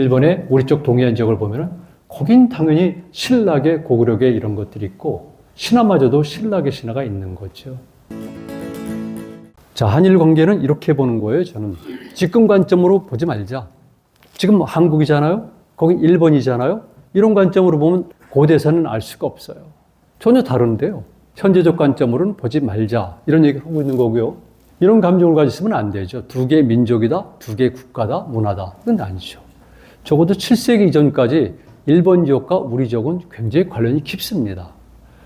일본의 우리 쪽 동해안 지역을 보면은 거긴 당연히 신라계, 고구려계 이런 것들이 있고 신화마저도 신라계 신화가 있는 거죠. 자, 한일 관계는 이렇게 보는 거예요. 저는 지금 관점으로 보지 말자. 지금 한국이잖아요. 거긴 일본이잖아요. 이런 관점으로 보면 고대사는 알 수가 없어요. 전혀 다른데요. 현재적 관점으로는 보지 말자. 이런 얘기를 하고 있는 거고요. 이런 감정을 가지시면 안 되죠. 두 개의 민족이다, 두 개의 국가다, 문화다. 이건 아니죠. 적어도 7세기 이전까지 일본 지역과 우리 지역은 굉장히 관련이 깊습니다.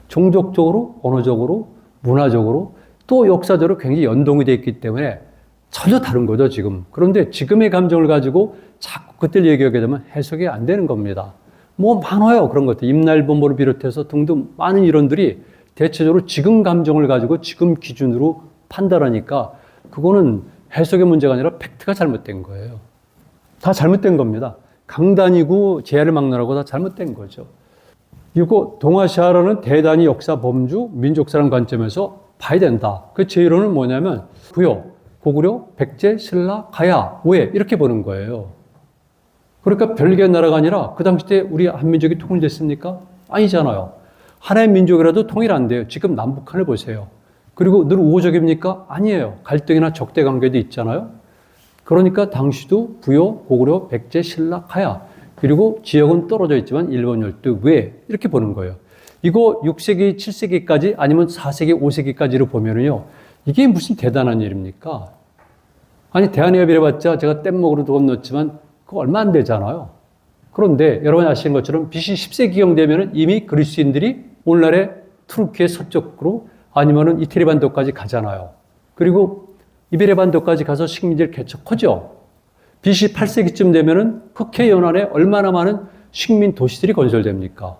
종족적으로, 언어적으로, 문화적으로, 또 역사적으로 굉장히 연동이 되어 있기 때문에 전혀 다른 거죠, 지금. 그런데 지금의 감정을 가지고 자꾸 그때를 얘기하게 되면 해석이 안 되는 겁니다. 뭐 많아요, 그런 것들. 임날본보를 비롯해서 등등 많은 이론들이 대체적으로 지금 감정을 가지고 지금 기준으로 판단하니까 그거는 해석의 문제가 아니라 팩트가 잘못된 거예요. 다 잘못된 겁니다. 강단이고 재해를 막느라고 다 잘못된 거죠. 이거 동아시아라는 대단히 역사 범주, 민족사랑 관점에서 봐야 된다. 그 제 이론은 뭐냐면 부여, 고구려, 백제, 신라, 가야, 오해 이렇게 보는 거예요. 그러니까 별개의 나라가 아니라 그 당시 때 우리 한민족이 통일됐습니까? 아니잖아요. 하나의 민족이라도 통일 안 돼요. 지금 남북한을 보세요. 그리고 늘 우호적입니까? 아니에요. 갈등이나 적대 관계도 있잖아요. 그러니까 당시도 부여, 고구려, 백제, 신라, 가야 그리고 지역은 떨어져 있지만 일본 열도 왜 이렇게 보는 거예요. 이거 6세기, 7세기까지 아니면 4세기, 5세기까지로 보면은요. 이게 무슨 대단한 일입니까? 아니 대한해협이라 봤자 제가 뗏목으로도 건넜지만 그거 얼마 안 되잖아요. 그런데 여러분이 아시는 것처럼 BC 10세기경 되면은 이미 그리스인들이 오늘날의 투르키의 서쪽으로 아니면은 이태리 반도까지 가잖아요. 그리고 이베리아 반도까지 가서 식민지를 개척하죠. BC 8세기쯤 되면은 흑해 연안에 얼마나 많은 식민 도시들이 건설됩니까?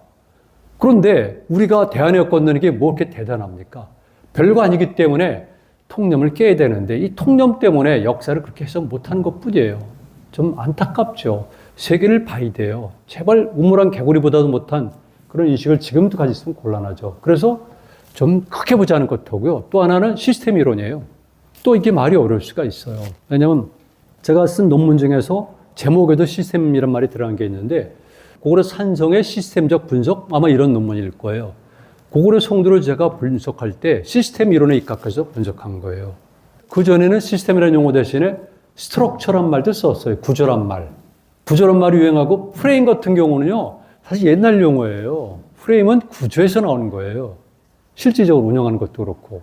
그런데 우리가 대한해협 건너는 게 뭐 이렇게 대단합니까? 별거 아니기 때문에 통념을 깨야 되는데 이 통념 때문에 역사를 그렇게 해석 못한 것뿐이에요. 좀 안타깝죠. 세계를 봐야 돼요. 제발 우물한 개구리보다도 못한 그런 인식을 지금도 가지고 있으면 곤란하죠. 그래서 좀 크게 보자는 것하고요. 또 하나는 시스템 이론이에요. 또 이게 말이 어려울 수가 있어요. 왜냐하면 제가 쓴 논문 중에서 제목에도 시스템이란 말이 들어간 게 있는데 고구려 산성의 시스템적 분석 아마 이런 논문일 거예요. 고구려 성도를 제가 분석할 때 시스템 이론에 입각해서 분석한 거예요. 그전에는 시스템이라는 용어 대신에 스트럭처란 말도 썼어요. 구조란 말. 구조란 말이 유행하고 프레임 같은 경우는요. 사실 옛날 용어예요. 프레임은 구조에서 나오는 거예요. 실질적으로 운영하는 것도 그렇고.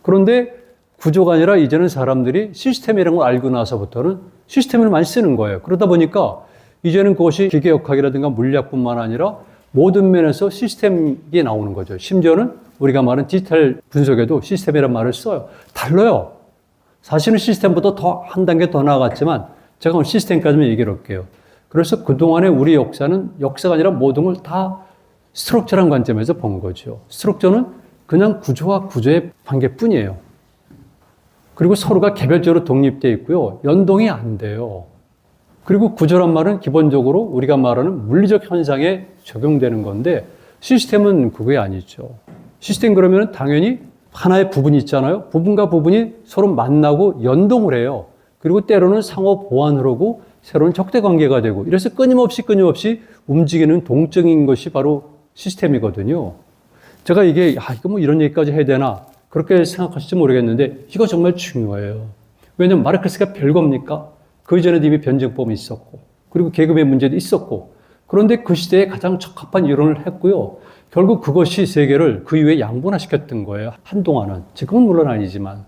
그런데 구조가 아니라 이제는 사람들이 시스템이라는 걸 알고 나서부터는 시스템을 많이 쓰는 거예요. 그러다 보니까 이제는 그것이 기계역학이라든가 물리학뿐만 아니라 모든 면에서 시스템이 나오는 거죠. 심지어는 우리가 말하는 디지털 분석에도 시스템이라는 말을 써요. 달라요. 사실은 시스템보다 더 한 단계 더 나아갔지만 제가 오늘 시스템까지만 얘기를 할게요. 그래서 그동안의 우리 역사는 역사가 아니라 모든 걸 다 스트럭처라는 관점에서 본 거죠. 스트럭처는 그냥 구조와 구조의 관계뿐이에요. 그리고 서로가 개별적으로 독립되어 있고요. 연동이 안 돼요. 그리고 구조란 말은 기본적으로 우리가 말하는 물리적 현상에 적용되는 건데 시스템은 그게 아니죠. 시스템 그러면 당연히 하나의 부분이 있잖아요. 부분과 부분이 서로 만나고 연동을 해요. 그리고 때로는 상호 보완을 하고 새로운 적대 관계가 되고 이래서 끊임없이 움직이는 동적인 것이 바로 시스템이거든요. 제가 이게 이거 뭐 이런 얘기까지 해야 되나 그렇게 생각하실지 모르겠는데 이거 정말 중요해요. 왜냐하면 마르크스가 별겁니까? 그 이전에도 이미 변증법이 있었고 그리고 계급의 문제도 있었고 그런데 그 시대에 가장 적합한 이론을 했고요. 결국 그것이 세계를 그 이후에 양분화시켰던 거예요. 한동안은. 지금은 물론 아니지만.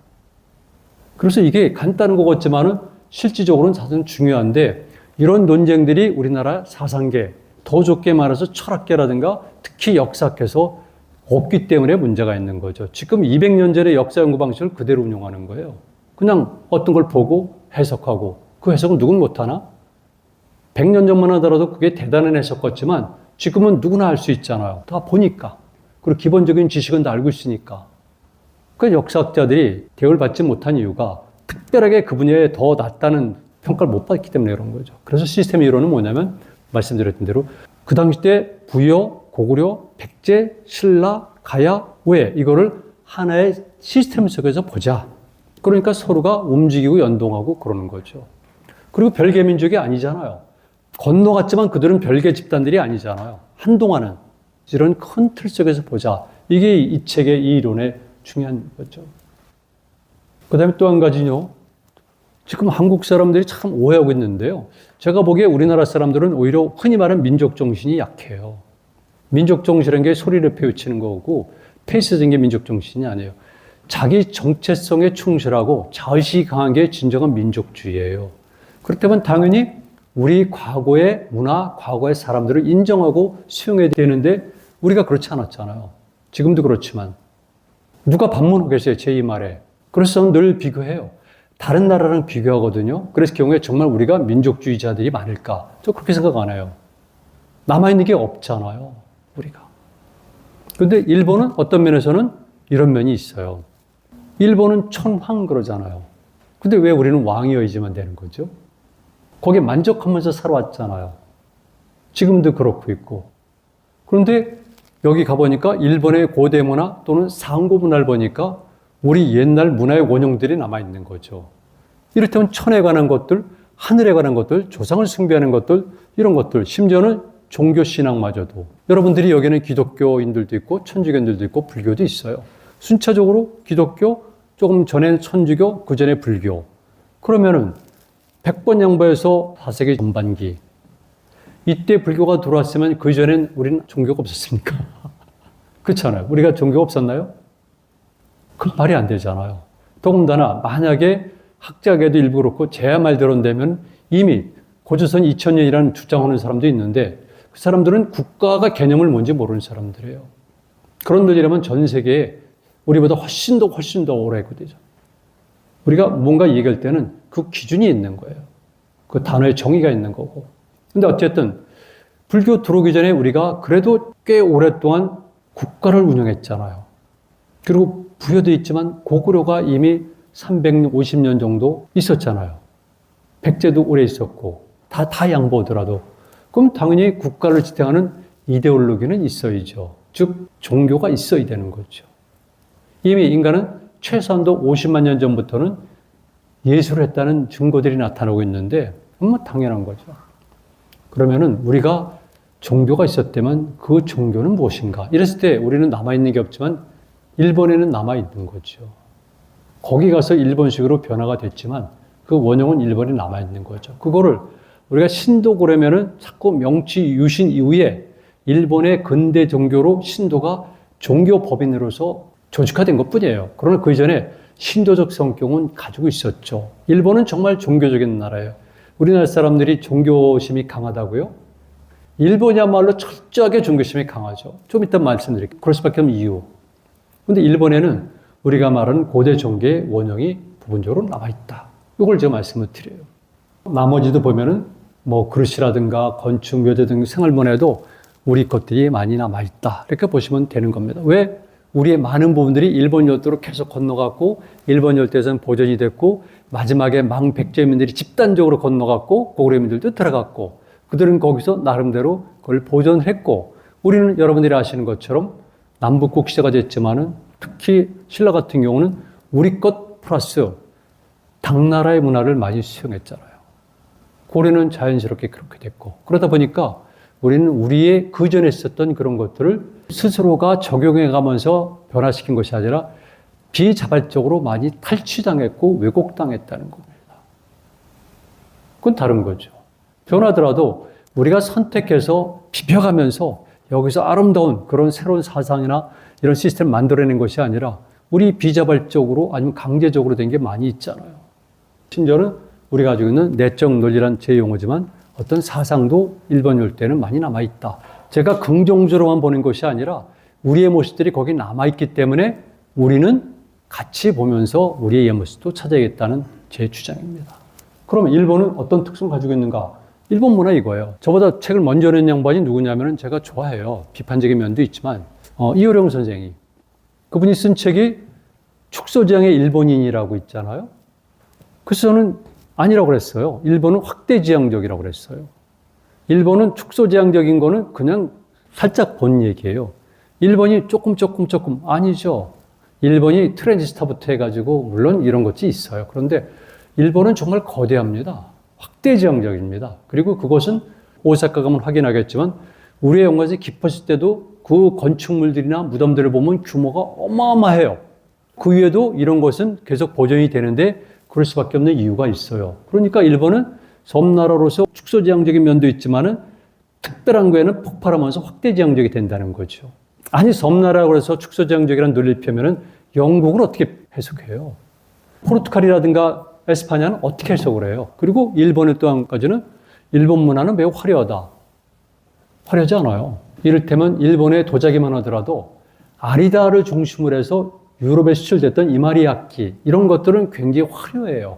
그래서 이게 간단한 것 같지만은 실질적으로는 사실은 중요한데 이런 논쟁들이 우리나라 사상계, 더 좋게 말해서 철학계라든가 특히 역사학에서 없기 때문에 문제가 있는 거죠. 지금 200년 전의 역사 연구 방식을 그대로 운용하는 거예요. 그냥 어떤 걸 보고 해석하고 그 해석은 누군 못하나? 100년 전만 하더라도 그게 대단한 해석 같지만 지금은 누구나 할 수 있잖아요. 다 보니까. 그리고 기본적인 지식은 다 알고 있으니까. 그 역사학자들이 대우를 받지 못한 이유가 특별하게 그 분야에 더 낫다는 평가를 못 받기 때문에 그런 거죠. 그래서 시스템 이론은 뭐냐면 말씀드렸던 대로 그 당시 때 부여, 고구려, 백제, 신라, 가야, 오해 이거를 하나의 시스템 속에서 보자. 그러니까 서로가 움직이고 연동하고 그러는 거죠. 그리고 별개 민족이 아니잖아요. 건너갔지만 그들은 별개 집단들이 아니잖아요. 한동안은 이런 큰 틀 속에서 보자. 이게 이 책의 이 이론의 중요한 거죠. 그 다음에 또 한 가지요. 지금 한국 사람들이 참 오해하고 있는데요. 제가 보기에 우리나라 사람들은 오히려 흔히 말하는 민족 정신이 약해요. 민족 정신이라는 게 소리를 펴우치는 거고 폐쇄적인 게 민족 정신이 아니에요. 자기 정체성에 충실하고 자의식이 강한 게 진정한 민족주의예요. 그렇다면 당연히 우리 과거의 문화, 과거의 사람들을 인정하고 수용해야 되는데 우리가 그렇지 않았잖아요. 지금도 그렇지만. 누가 반문하겠어요, 제 이 말에. 그래서 늘 비교해요. 다른 나라랑 비교하거든요. 그래서 경우에 정말 우리가 민족주의자들이 많을까? 저 그렇게 생각 안 해요. 남아있는 게 없잖아요, 우리가. 근데 일본은 어떤 면에서는 이런 면이 있어요. 일본은 천황 그러잖아요. 근데 왜 우리는 왕이어야지만 되는 거죠? 거기에 만족하면서 살아왔잖아요. 지금도 그렇고 있고. 그런데 여기 가보니까 일본의 고대 문화 또는 상고 문화를 보니까 우리 옛날 문화의 원형들이 남아있는 거죠. 이를테면 천에 관한 것들, 하늘에 관한 것들, 조상을 숭배하는 것들, 이런 것들, 심지어는 종교신앙마저도. 여러분들이 여기는 기독교인들도 있고 천주교인들도 있고 불교도 있어요. 순차적으로 기독교, 조금 전에는 천주교, 그 전에 불교. 그러면은 100번 양보해서 4세기 전반기. 이때 불교가 들어왔으면 그 전엔 우리는 종교가 없었습니까? 그렇잖아요. 우리가 종교가 없었나요? 그 말이 안 되잖아요. 더군다나 만약에 학자계도 일부 그렇고 제야말대로되면 이미 고조선 2000년이라는 주장하는 사람도 있는데 그 사람들은 국가가 개념을 뭔지 모르는 사람들이에요. 그런 분이라면 전 세계에 우리보다 훨씬 더 오래 되죠. 우리가 뭔가 얘기할 때는 그 기준이 있는 거예요. 그 단어의 정의가 있는 거고. 근데 어쨌든 불교 들어오기 전에 우리가 그래도 꽤 오랫동안 국가를 운영했잖아요. 그리고 부여되어 있지만 고구려가 이미 350년 정도 있었잖아요. 백제도 오래 있었고 다 양보하더라도 그럼 당연히 국가를 지탱하는 이데올로기는 있어야죠. 즉 종교가 있어야 되는 거죠. 이미 인간은 최소한도 50만 년 전부터는 예술을 했다는 증거들이 나타나고 있는데 정말 당연한 거죠. 그러면은 우리가 종교가 있었다면 그 종교는 무엇인가? 이랬을 때 우리는 남아있는 게 없지만 일본에는 남아있는 거죠. 거기 가서 일본식으로 변화가 됐지만 그 원형은 일본에 남아있는 거죠. 그거를 우리가 신도 그러면은 자꾸 명치 유신 이후에 일본의 근대 종교로 신도가 종교 법인으로서 조직화된 것 뿐이에요. 그러나 그 이전에 신도적 성격은 가지고 있었죠. 일본은 정말 종교적인 나라예요. 우리나라 사람들이 종교심이 강하다고요? 일본이야말로 철저하게 종교심이 강하죠. 좀 이따 말씀드릴게요. 그럴 수밖에 없는 이유. 근데 일본에는 우리가 말하는 고대 종교의 원형이 부분적으로 남아있다. 이걸 제가 말씀을 드려요. 나머지도 보면은 뭐 그릇이라든가 건축, 묘지 등 생활문화에도 우리 것들이 많이 남아있다. 이렇게 보시면 되는 겁니다. 왜? 우리의 많은 부분들이 일본 열도로 계속 건너갔고 일본 열도에서는 보존이 됐고 마지막에 망백제민들이 집단적으로 건너갔고 고구려민들도 들어갔고 그들은 거기서 나름대로 그걸 보존했고 우리는 여러분들이 아시는 것처럼 남북국 시대가 됐지만은 특히 신라 같은 경우는 우리 것 플러스 당나라의 문화를 많이 수용했잖아요. 고려는 자연스럽게 그렇게 됐고 그러다 보니까 우리는 우리의 그전에 있었던 그런 것들을 스스로가 적용해가면서 변화시킨 것이 아니라 비자발적으로 많이 탈취당했고 왜곡당했다는 겁니다. 그건 다른 거죠. 변하더라도 우리가 선택해서 비벼가면서 여기서 아름다운 그런 새로운 사상이나 이런 시스템을 만들어낸 것이 아니라 우리 비자발적으로 아니면 강제적으로 된 게 많이 있잖아요. 심지어는 우리가 가지고 있는 내적 논리란 제 용어지만 어떤 사상도 일본 열대는 많이 남아있다. 제가 긍정적으로만 보는 것이 아니라 우리의 모습들이 거기 남아있기 때문에 우리는 같이 보면서 우리의 옛 모습도 찾아야겠다는 제 주장입니다. 그러면 일본은 어떤 특성을 가지고 있는가? 일본 문화 이거예요. 저보다 책을 먼저 낸 양반이 누구냐면 제가 좋아해요. 비판적인 면도 있지만 이효령 선생이 그분이 쓴 책이 축소지향의 일본인이라고 있잖아요. 그래서 저는 아니라고 그랬어요. 일본은 확대지향적이라고 그랬어요. 일본은 축소지향적인 거는 그냥 살짝 본 얘기예요. 일본이 조금 아니죠. 일본이 트랜지스타부터 해가지고 물론 이런 것이 있어요. 그런데 일본은 정말 거대합니다. 확대지향적입니다. 그리고 그것은 오사카 가면 확인하겠지만 우리의 연관이 깊었을 때도 그 건축물들이나 무덤들을 보면 규모가 어마어마해요. 그 위에도 이런 것은 계속 보존이 되는데 그럴 수밖에 없는 이유가 있어요. 그러니까 일본은 섬나라로서 축소지향적인 면도 있지만은 특별한 거에는 폭발하면서 확대지향적이 된다는 거죠. 아니 섬나라고 해서 축소지향적이라는 논리를 펴면은 영국은 어떻게 해석해요? 포르투갈이라든가 에스파냐는 어떻게 해석을 해요? 그리고 일본의 또 한 가지는 일본 문화는 매우 화려하다. 화려하지 않아요. 이를테면 일본의 도자기만 하더라도 아리다를 중심으로 해서 유럽에 수출됐던 이마리야키 이런 것들은 굉장히 화려해요.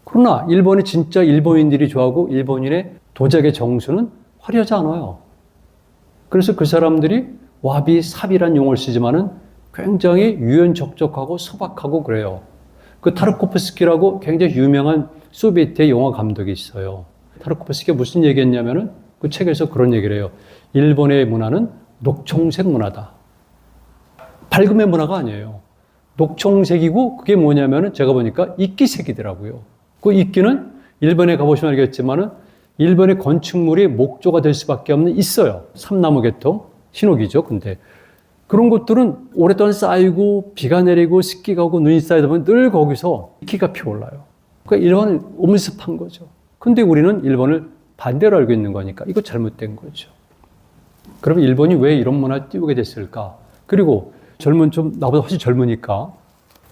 그러나 일본이 진짜 일본인들이 좋아하고 일본인의 도자기 정수는 화려하지 않아요. 그래서 그 사람들이 와비, 삽이란 용어를 쓰지만은 굉장히 유연적적하고 소박하고 그래요. 그 타르코프스키라고 굉장히 유명한 소비에트의 영화 감독이 있어요. 타르코프스키가 무슨 얘기했냐면은 그 책에서 그런 얘기를 해요. 일본의 문화는 녹청색 문화다. 밝음의 문화가 아니에요. 녹청색이고 그게 뭐냐면은 제가 보니까 이끼색이더라고요. 그 이끼는 일본에 가보시면 알겠지만은 일본의 건축물이 목조가 될 수밖에 없는 있어요. 삼나무 계통, 신호기죠. 근데 그런 것들은 오랫동안 쌓이고 비가 내리고 습기가 오고 눈이 쌓이다 보면 늘 거기서 이끼가 피어올라요. 그러니까 일본은 음습한 거죠. 근데 우리는 일본을 반대로 알고 있는 거니까 이거 잘못된 거죠. 그러면 일본이 왜 이런 문화를 띄우게 됐을까? 그리고 좀 나보다 훨씬 젊으니까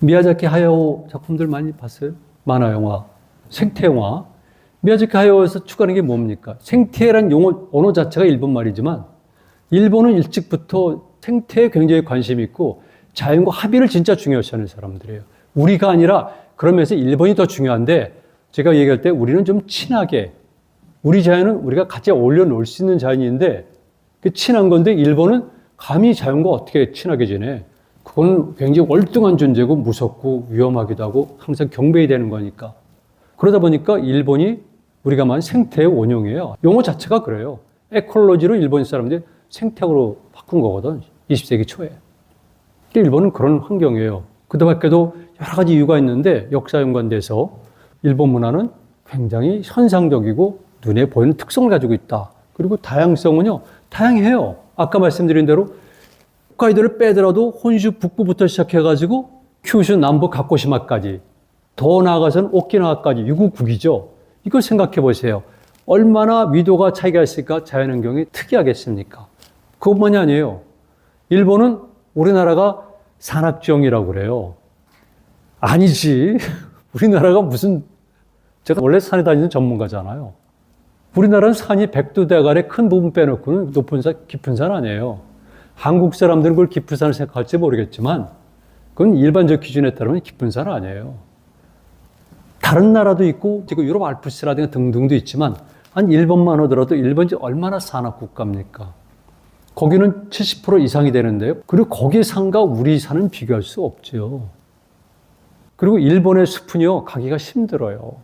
미야자키 하야오 작품들 많이 봤어요? 만화 영화, 생태 영화. 미야자키 하야오에서 추구하는 게 뭡니까? 생태란 용어, 언어 자체가 일본 말이지만 일본은 일찍부터 생태에 굉장히 관심이 있고 자연과 합의를 진짜 중요시하는 사람들이에요. 우리가 아니라 그러면서 일본이 더 중요한데 제가 얘기할 때 우리는 좀 친하게 우리 자연은 우리가 같이 어울려 놀 수 있는 자연인데 그 친한 건데 일본은 감히 자연과 어떻게 친하게 지내? 그건 굉장히 월등한 존재고 무섭고 위험하기도 하고 항상 경배해야 되는 거니까. 그러다 보니까 일본이 우리가 말하는 생태의 원형이에요. 용어 자체가 그래요. 에콜로지로 일본 사람들이 생태학으로 바꾼 거거든. 20세기 초에. 일본은 그런 환경이에요. 그 밖에도 여러 가지 이유가 있는데 역사 연관돼서 일본 문화는 굉장히 현상적이고 눈에 보이는 특성을 가지고 있다. 그리고 다양성은요, 다양해요. 아까 말씀드린 대로 홋카이도를 빼더라도 혼슈 북부부터 시작해가지고 큐슈 남부 가코시마까지 더 나아가서는 오키나와까지 유구국이죠. 이걸 생각해 보세요. 얼마나 위도가 차이가 있을까 자연환경이 특이하겠습니까? 그것만이 아니에요. 일본은 우리나라가 산악지형이라고 그래요. 아니지. 우리나라가 무슨, 제가 원래 산에 다니는 전문가잖아요. 우리나라는 산이 백두대간의 큰 부분 빼놓고는 높은 산, 깊은 산 아니에요. 한국 사람들은 그걸 깊은 산을 생각할지 모르겠지만 그건 일반적 기준에 따르면 깊은 산 아니에요. 다른 나라도 있고 지금 유럽 알프스라든가 등등도 있지만 한 일본만 하더라도 일본이 얼마나 산악 국가입니까? 거기는 70% 이상이 되는데요. 그리고 거기 산과 우리 산은 비교할 수 없죠. 그리고 일본의 숲은요, 가기가 힘들어요.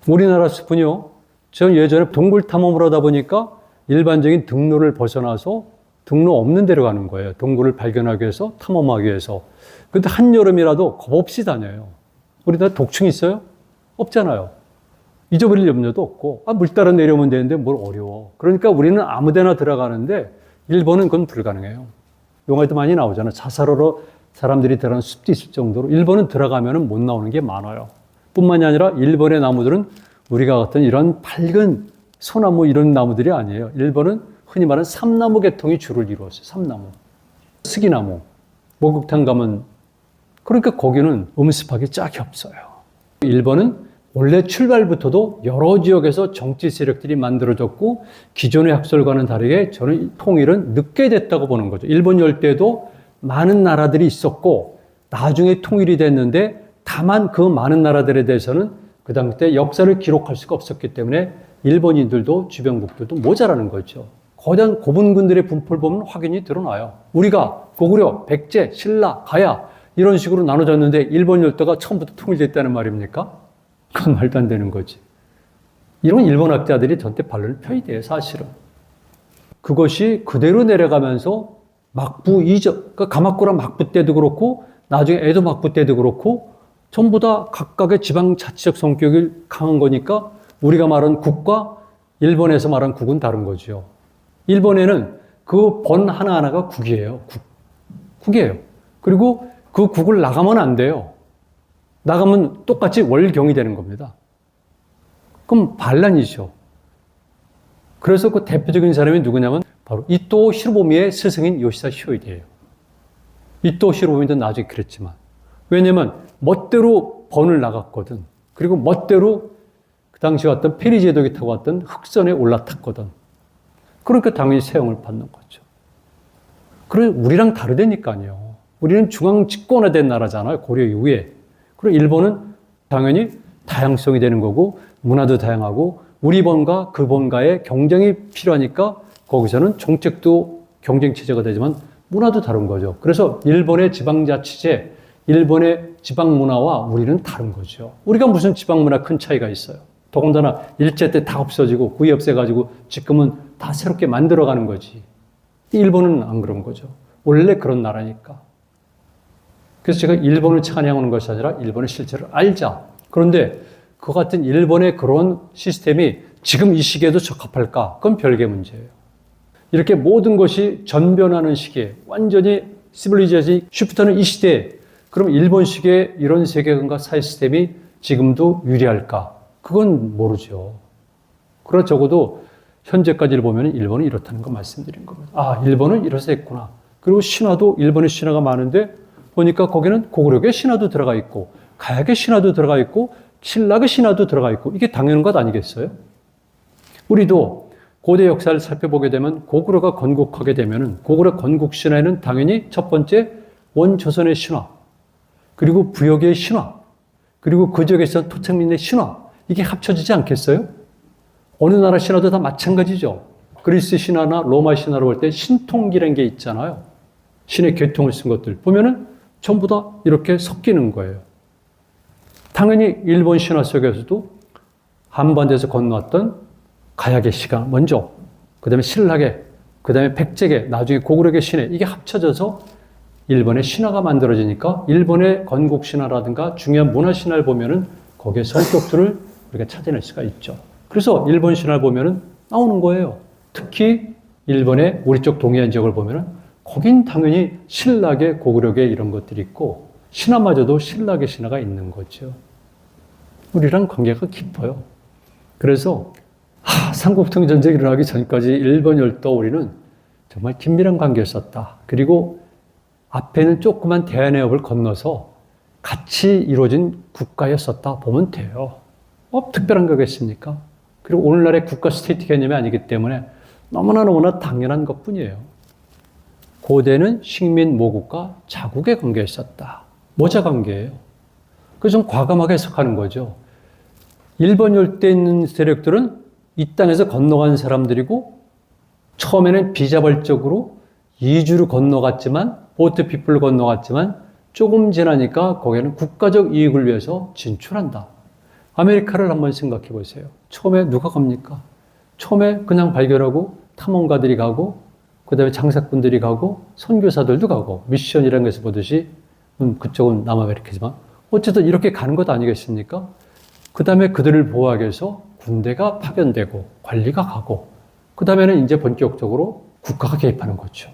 우리나라 숲은요, 전 예전에 동굴 탐험을 하다 보니까 일반적인 등로를 벗어나서 등로 없는 데로 가는 거예요. 동굴을 발견하기 위해서, 탐험하기 위해서. 근데 한여름이라도 겁없이 다녀요. 우리나라 독충 있어요? 없잖아요. 잊어버릴 염려도 없고, 물 따라 내려오면 되는데 뭘 어려워. 그러니까 우리는 아무 데나 들어가는데 일본은 그건 불가능해요. 영화에도 많이 나오잖아요. 자살하러 사람들이 들어가는 숲도 있을 정도로 일본은 들어가면 못 나오는 게 많아요. 뿐만이 아니라 일본의 나무들은 우리가 같은 이런 밝은 소나무 이런 나무들이 아니에요. 일본은 흔히 말하는 삼나무 계통이 주를 이루었어요. 삼나무. 스기나무. 목욕탕 가면 그러니까 거기는 음습하기 짝이 없어요. 일본은 원래 출발부터도 여러 지역에서 정치 세력들이 만들어졌고 기존의 학설과는 다르게 저는 통일은 늦게 됐다고 보는 거죠. 일본 열대도 많은 나라들이 있었고 나중에 통일이 됐는데 다만 그 많은 나라들에 대해서는 그 당시 역사를 기록할 수가 없었기 때문에 일본인들도 주변국들도 모자라는 거죠. 거대한 고분군들의 분포를 보면 확연히 드러나요. 우리가 고구려, 백제, 신라, 가야 이런 식으로 나눠졌는데 일본 열도가 처음부터 통일됐다는 말입니까? 그건 말도 안 되는 거지. 이런 일본 학자들이 전때 반론을 펴야 돼요, 사실은. 그것이 그대로 내려가면서 막부 이전, 그러니까 가마쿠라 막부 때도 그렇고 나중에 에도 막부 때도 그렇고 전부 다 각각의 지방자치적 성격이 강한 거니까 우리가 말하는 국가, 일본에서 말한 국은 다른 거죠. 일본에는 그 번 하나하나가 국이에요. 국이에요. 그리고 그 국을 나가면 안 돼요. 나가면 똑같이 월경이 되는 겁니다. 그럼 반란이죠. 그래서 그 대표적인 사람이 누구냐면 바로 이토 히로부미의 스승인 요시다 쇼이디예요. 이토 히로부미도 나중에 그랬지만, 왜냐면 멋대로 번을 나갔거든. 그리고 멋대로 그 당시 왔던 페리제독이 타고 왔던 흑선에 올라탔거든. 그러니까 당연히 세형을 받는 거죠. 그래 우리랑 다르다니까요. 우리는 중앙 집권화된 나라잖아요. 고려 이후에. 그리고 일본은 당연히 다양성이 되는 거고 문화도 다양하고 우리 번과 그 번과의 경쟁이 필요하니까 거기서는 정책도 경쟁 체제가 되지만 문화도 다른 거죠. 그래서 일본의 지방자치제, 일본의 지방 문화와 우리는 다른 거죠. 우리가 무슨 지방 문화 큰 차이가 있어요. 더군다나 일제 때 다 없어지고 구이 없애가지고 지금은 다 새롭게 만들어가는 거지. 일본은 안 그런 거죠. 원래 그런 나라니까. 그래서 제가 일본을 찬양하는 것이 아니라 일본의 실체를 알자. 그런데 그 같은 일본의 그런 시스템이 지금 이 시기에도 적합할까? 그건 별개 문제예요. 이렇게 모든 것이 전변하는 시기에 완전히 시빌리제이션이 쉬프트하는 이 시대에 그럼 일본식의 이런 세계관과 사회 시스템이 지금도 유리할까? 그건 모르죠. 그러나 적어도 현재까지를 보면 일본은 이렇다는 거 말씀드린 겁니다. 아, 일본은 이래서 했구나. 그리고 신화도 일본의 신화가 많은데 보니까 거기는 고구려의 신화도 들어가 있고 가야의 신화도 들어가 있고 신라의 신화도 들어가 있고 이게 당연한 것 아니겠어요? 우리도 고대 역사를 살펴보게 되면 고구려가 건국하게 되면 고구려 건국 신화에는 당연히 첫 번째 원조선의 신화 그리고 부역의 신화 그리고 그 지역에서 토착민의 신화 이게 합쳐지지 않겠어요? 어느 나라 신화도 다 마찬가지죠. 그리스 신화나 로마 신화로 볼 때 신통기라는 게 있잖아요. 신의 계통을 쓴 것들 보면은 전부 다 이렇게 섞이는 거예요. 당연히 일본 신화 속에서도 한반도에서 건너왔던 가야계 시가 먼저, 그 다음에 신라계, 그 다음에 백제계, 나중에 고구려계 신해 이게 합쳐져서 일본의 신화가 만들어지니까 일본의 건국 신화라든가 중요한 문화 신화를 보면은 거기에 성격들을 우리가 찾아낼 수가 있죠. 그래서 일본 신화를 보면은 나오는 거예요. 특히 일본의 우리 쪽 동해안 지역을 보면은 거긴 당연히 신라계, 고구려계 이런 것들이 있고 신화마저도 신라계 신화가 있는 거죠. 우리랑 관계가 깊어요. 그래서 삼국통 전쟁이 일어나기 전까지 일본 열도 우리는 정말 긴밀한 관계였었다. 그리고 앞에는 조그만 대한해협을 건너서 같이 이루어진 국가였었다 보면 돼요. 특별한 거겠습니까? 그리고 오늘날의 국가 스테이트 개념이 아니기 때문에 너무나 당연한 것뿐이에요. 고대는 식민 모국과 자국의 관계였었다. 모자 관계예요. 그래서 좀 과감하게 해석하는 거죠. 일본 열대에 있는 세력들은 이 땅에서 건너간 사람들이고 처음에는 비자발적으로 이주로 건너갔지만 보트 피플로 건너갔지만 조금 지나니까 거기에는 국가적 이익을 위해서 진출한다. 아메리카를 한번 생각해 보세요. 처음에 누가 갑니까? 처음에 그냥 발견하고 탐험가들이 가고 그 다음에 장사꾼들이 가고 선교사들도 가고 미션이라는 것을 보듯이 그쪽은 남아메리카지만 어쨌든 이렇게 가는 것 아니겠습니까? 그 다음에 그들을 보호하기 위해서 군대가 파견되고 관리가 가고 그 다음에는 이제 본격적으로 국가가 개입하는 거죠.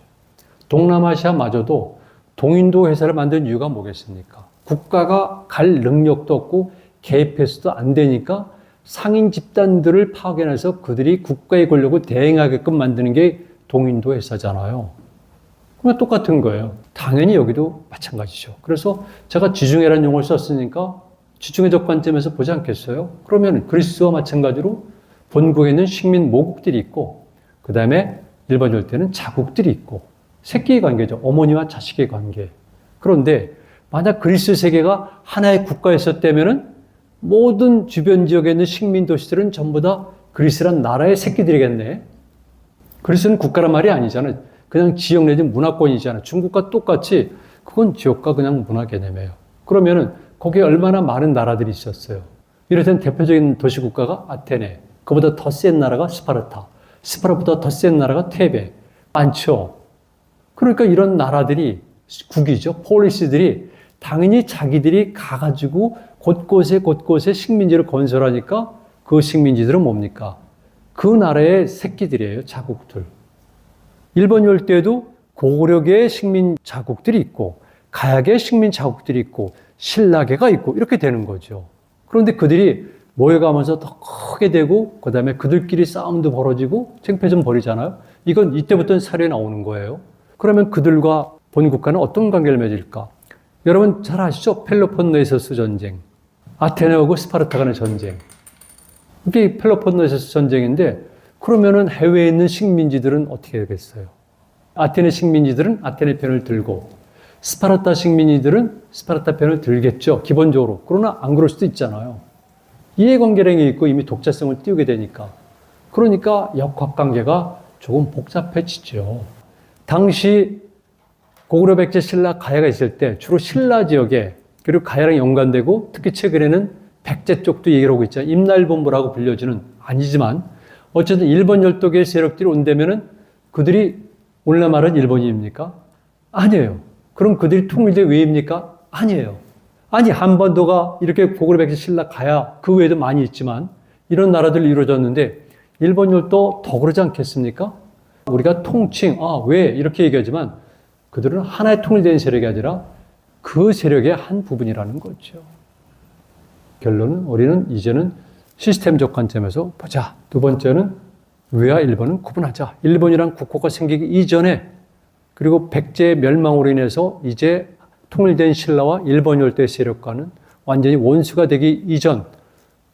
동남아시아마저도 동인도 회사를 만든 이유가 뭐겠습니까? 국가가 갈 능력도 없고 개입해서도 안 되니까 상인 집단들을 파견해서 그들이 국가의 권력을 대행하게끔 만드는 게 동인도 회사잖아요. 그러면 똑같은 거예요. 당연히 여기도 마찬가지죠. 그래서 제가 지중해라는 용어를 썼으니까 지중해적 관점에서 보지 않겠어요? 그러면 그리스와 마찬가지로 본국에 있는 식민 모국들이 있고 그 다음에 일본 열대는 자국들이 있고 새끼의 관계죠. 어머니와 자식의 관계. 그런데 만약 그리스 세계가 하나의 국가였었다면은 모든 주변 지역에 있는 식민 도시들은 전부 다 그리스란 나라의 새끼들이겠네. 그리스는 국가란 말이 아니잖아요. 그냥 지역 내지 문화권이잖아요. 중국과 똑같이 그건 지역과 그냥 문화 개념이에요. 그러면은 거기에 얼마나 많은 나라들이 있었어요. 이럴 대표적인 도시국가가 아테네. 그보다 더 센 나라가 스파르타. 스파르타보다 더 센 나라가 테베. 많죠. 그러니까 이런 나라들이 국이죠. 폴리스들이 당연히 자기들이 가가지고 곳곳에 식민지를 건설하니까 그 식민지들은 뭡니까? 그 나라의 새끼들이에요, 자국들. 일본 열도에도 고구려계의 식민 자국들이 있고 가야계의 식민 자국들이 있고 신라계가 있고 이렇게 되는 거죠. 그런데 그들이 모여가면서 더 크게 되고 그 다음에 그들끼리 싸움도 벌어지고 챙패전 벌이잖아요. 이건 이때부터 사례에 나오는 거예요. 그러면 그들과 본국가는 어떤 관계를 맺을까? 여러분 잘 아시죠? 펠로폰네소스 전쟁, 아테네하고 스파르타 간의 전쟁. 이게 펠로폰네소스 전쟁인데 그러면은 해외에 있는 식민지들은 어떻게 되겠어요? 아테네 식민지들은 아테네 편을 들고 스파르타 식민지들은 스파르타 편을 들겠죠. 기본적으로. 그러나 안 그럴 수도 있잖아요. 이해관계량이 있고 이미 독자성을 띄우게 되니까. 그러니까 역학관계가 조금 복잡해지죠. 당시 고구려 백제 신라 가야가 있을 때 주로 신라 지역에 그리고 가야랑 연관되고 특히 최근에는 백제 쪽도 얘기를 하고 있잖아요. 임날본부라고 불려지는 아니지만 어쨌든 일본 열도계의 세력들이 온다면은 그들이 오늘날 말은 일본입니까? 아니에요. 그럼 그들이 통일된 왜입니까? 아니에요. 아니 한반도가 이렇게 고구려 백제 신라 가야 그 외에도 많이 있지만 이런 나라들이 이루어졌는데 일본 열도 더 그러지 않겠습니까? 우리가 통칭, 왜 이렇게 얘기하지만 그들은 하나의 통일된 세력이 아니라 그 세력의 한 부분이라는 거죠. 결론은 우리는 이제는 시스템적 관점에서 보자. 두 번째는 우리와 일본은 구분하자. 일본이란 국호가 생기기 이전에 그리고 백제의 멸망으로 인해서 이제 통일된 신라와 일본 열대 세력과는 완전히 원수가 되기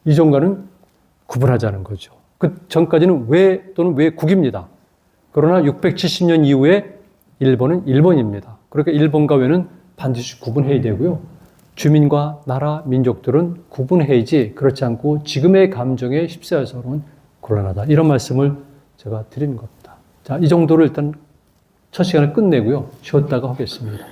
이전과는 구분하자는 거죠. 그 전까지는 외 또는 외국입니다. 그러나 670년 이후에 일본은 일본입니다. 그러니까 일본과 외는 반드시 구분해야 되고요. 주민과 나라, 민족들은 구분해야지 그렇지 않고 지금의 감정에 휩싸여서는 곤란하다. 이런 말씀을 제가 드리는 겁니다. 자, 이 정도로 일단 첫 시간을 끝내고요. 쉬었다가 하겠습니다.